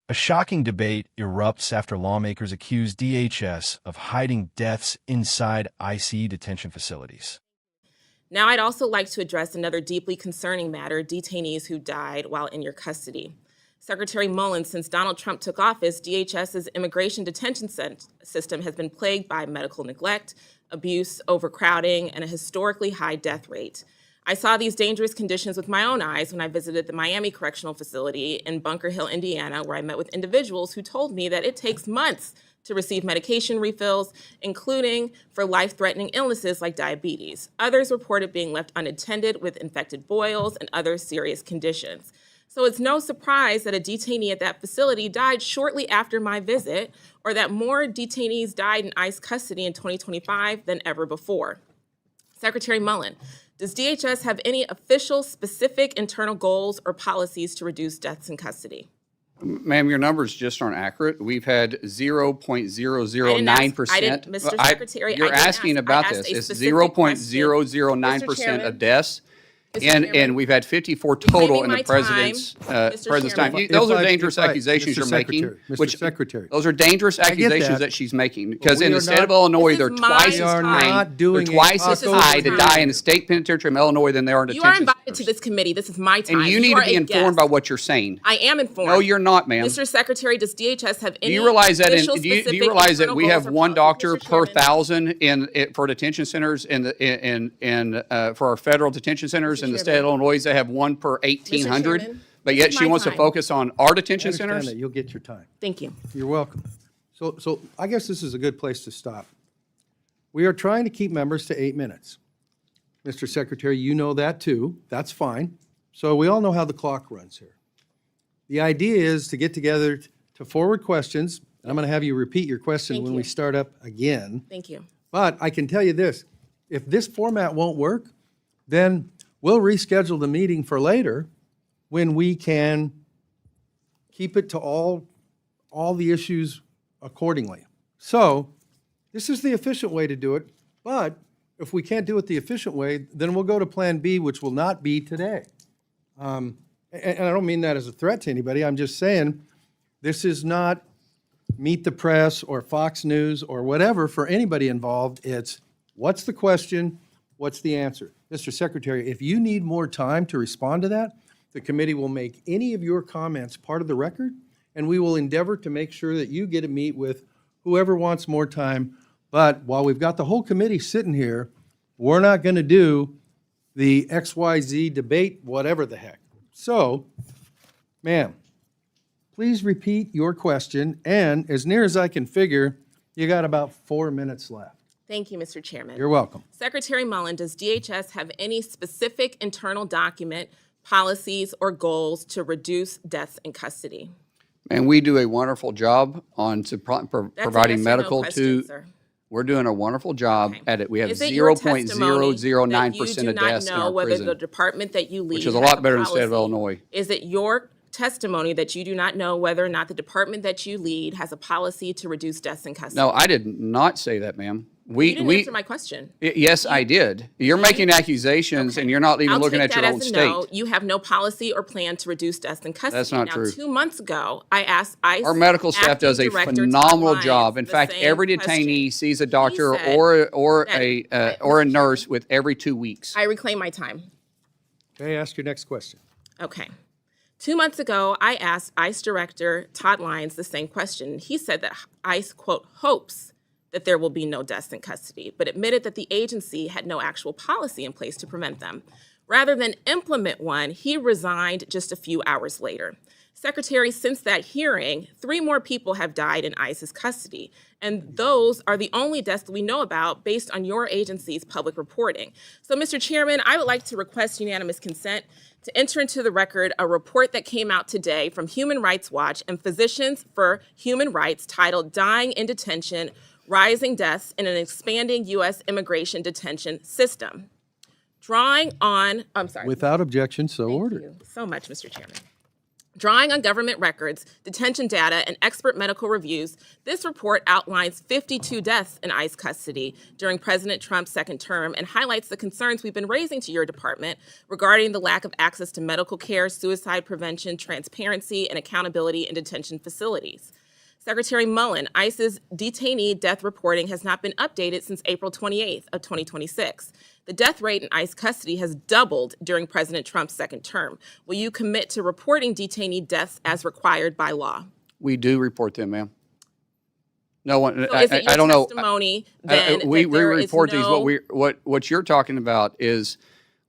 A shocking debate erupts after lawmakers accuse DHS of hiding deaths inside ICE detention facilities. Now, I'd also like to address another deeply concerning matter, detainees who died while in your custody. Secretary Mullin, since Donald Trump took office, DHS's immigration detention system has been plagued by medical neglect, abuse, overcrowding, and a historically high death rate. I saw these dangerous conditions with my own eyes when I visited the Miami Correctional Facility in Bunker Hill, Indiana, where I met with individuals who told me that it takes months to receive medication refills, including for life-threatening illnesses like diabetes. Others reported being left unattended with infected boils and other serious conditions. So it's no surprise that a detainee at that facility died shortly after my visit, or that more detainees died in ICE custody in 2025 than ever before. Secretary Mullin, does DHS have any official, specific internal goals or policies to reduce deaths in custody? Ma'am, your numbers just aren't accurate. We've had 0.009%. Mr. Secretary, You're asking about this. It's 0.009% of deaths. And we've had 54 total in the president's time. Those are dangerous accusations you're making. Mr. Secretary. Those are dangerous accusations that she's making. Because in the state of Illinois, they're twice as high to die in the state penitentiary of Illinois than they are in detention centers. You are invited to this committee. This is my time. And you need to be informed by what you're saying. I am informed. No, you're not, ma'am. Mr. Secretary, does DHS have any do you realize that we have one doctor per 1,000 for detention centers for our federal detention centers in the state of Illinois? They have one per 1,800, but yet she wants to focus on our detention centers. You'll get your time. Thank you. You're welcome. So I guess this is a good place to stop. We are trying to keep members to 8 minutes. Mr. Secretary, you know that too. That's fine. So we all know how the clock runs here. The idea is to get together to forward questions. And I'm going to have you repeat your question when we start up again. Thank you. But I can tell you this, if this format won't work, then we'll reschedule the meeting for later when we can keep it to all the issues accordingly. So this is the efficient way to do it, but if we can't do it the efficient way, then we'll go to Plan B, which will not be today. And I don't mean that as a threat to anybody. I'm just saying this is not Meet the Press or Fox News or whatever for anybody involved. It's what's the question, what's the answer? Mr. Secretary, if you need more time to respond to that, the committee will make any of your comments part of the record, and we will endeavor to make sure that you get to meet with whoever wants more time. But while we've got the whole committee sitting here, we're not going to do the XYZ debate, whatever the heck. So, ma'am, please repeat your question, and as near as I can figure, you got about 4 minutes left. Thank you, Mr. Chairman. You're welcome. Secretary Mullin, does DHS have any specific internal document, policies, or goals to reduce deaths in custody? And we do a wonderful job on providing medical to. Sir. We're doing a wonderful job at it. We have 0.009% of deaths in our prison, the department that you lead, which is a lot better than the state of Illinois. Is it your testimony that you do not know whether or not the department that you lead has a policy to reduce deaths in custody? No, I did not say that, ma'am. You didn't answer my question. Yes, I did. You're making accusations, and you're not even looking at your own state. No. You have no policy or plan to reduce deaths in custody. That's not true. 2 months ago, I asked ICE. Our medical staff does a phenomenal job. In fact, every detainee sees a doctor or a nurse with every 2 weeks. I reclaim my time. Okay, ask your next question. Okay. 2 months ago, I asked ICE Director Todd Lyons the same question. He said that ICE, quote, hopes that there will be no deaths in custody, but admitted that the agency had no actual policy in place to prevent them. Rather than implement one, he resigned just a few hours later. Secretary, since that hearing, 3 more people have died in ICE's custody, and those are the only deaths that we know about based on your agency's public reporting. So, Mr. Chairman, I would like to request unanimous consent to enter into the record a report that came out today from Human Rights Watch and Physicians for Human Rights titled Dying in Detention, Rising Deaths in an Expanding U.S. Immigration Detention System. Drawing on, Without objection, so ordered. Thank you so much, Mr. Chairman. Drawing on government records, detention data, and expert medical reviews, this report outlines 52 deaths in ICE custody during President Trump's second term and highlights the concerns we've been raising to your department regarding the lack of access to medical care, suicide prevention, transparency, and accountability in detention facilities. Secretary Mullin, ICE's detainee death reporting has not been updated since April 28th of 2026. The death rate in ICE custody has doubled during President Trump's second term. Will you commit to reporting detainee deaths as required by law? We do report them, ma'am. No one. So is it your I don't know. Testimony then We that there report is these. no... What you're talking about is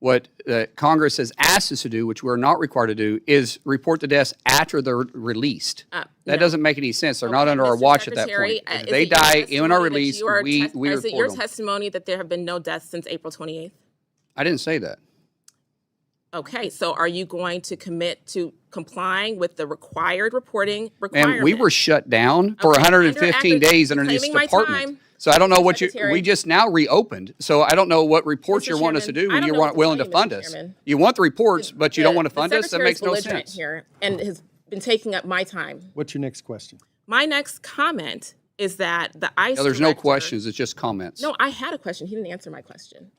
what Congress has asked us to do, which we're not required to do, is report the deaths after they're released. That doesn't make any sense. They're not under our watch at that point. If they die in our release, we report them. Is it your testimony that there have been no deaths since April 28th? I didn't say that. Okay, so are you going to commit to complying with the required reporting requirement? And we were shut down for 115 days under this department. So I don't know what we just now reopened. So I don't know what reports you're wanting us to do when you're willing to fund us. You want the reports, but you don't want to fund us? That makes no sense. Here and has been taking up my time. What's your next question? My next comment is that the ICE there's no questions. It's just comments. No, I had a question. He didn't answer my question.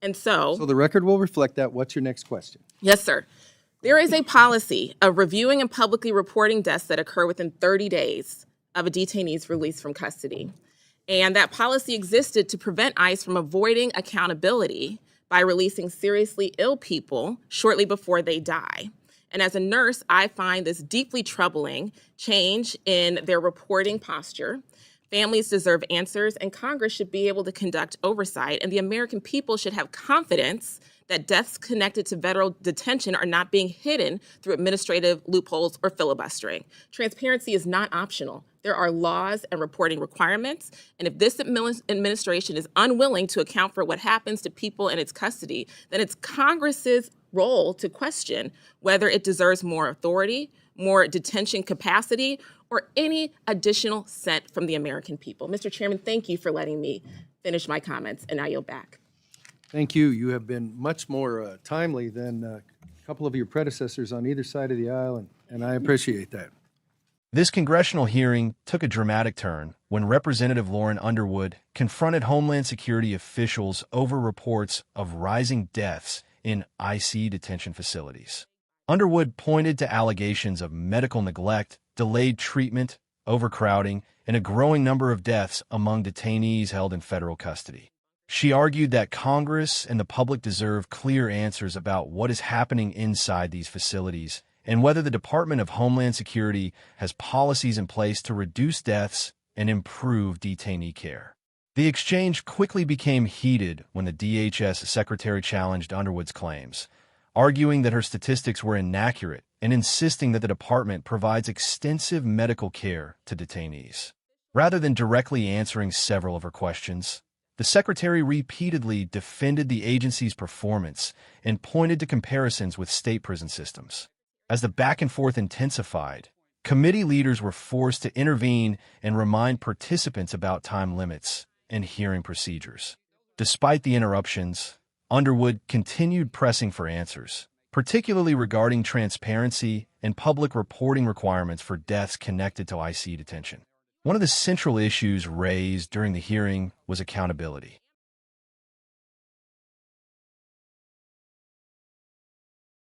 And so the record will reflect that. What's your next question? Yes, sir. There is a policy of reviewing and publicly reporting deaths that occur within 30 days of a detainee's release from custody. And that policy existed to prevent ICE from avoiding accountability by releasing seriously ill people shortly before they die. And as a nurse, I find this deeply troubling change in their reporting posture. Families deserve answers, and Congress should be able to conduct oversight, and the American people should have confidence that deaths connected to federal detention are not being hidden through administrative loopholes or filibustering. Transparency is not optional. There are laws and reporting requirements, and if this administration is unwilling to account for what happens to people in its custody, then it's Congress's role to question whether it deserves more authority, more detention capacity, or any additional cent from the American people. Mr. Chairman, thank you for letting me finish my comments, and I yield back. Thank you. You have been much more timely than a couple of your predecessors on either side of the aisle, and I appreciate that. This congressional hearing took a dramatic turn when Representative Lauren Underwood confronted Homeland Security officials over reports of rising deaths in ICE detention facilities. Underwood pointed to allegations of medical neglect, delayed treatment, overcrowding, and a growing number of deaths among detainees held in federal custody. She argued that Congress and the public deserve clear answers about what is happening inside these facilities and whether the Department of Homeland Security has policies in place to reduce deaths and improve detainee care. The exchange quickly became heated when the DHS secretary challenged Underwood's claims, arguing that her statistics were inaccurate and insisting that the department provides extensive medical care to detainees. Rather than directly answering several of her questions, the secretary repeatedly defended the agency's performance and pointed to comparisons with state prison systems. As the back and forth intensified, committee leaders were forced to intervene and remind participants about time limits and hearing procedures. Despite the interruptions, Underwood continued pressing for answers, particularly regarding transparency and public reporting requirements for deaths connected to ICE detention. One of the central issues raised during the hearing was accountability.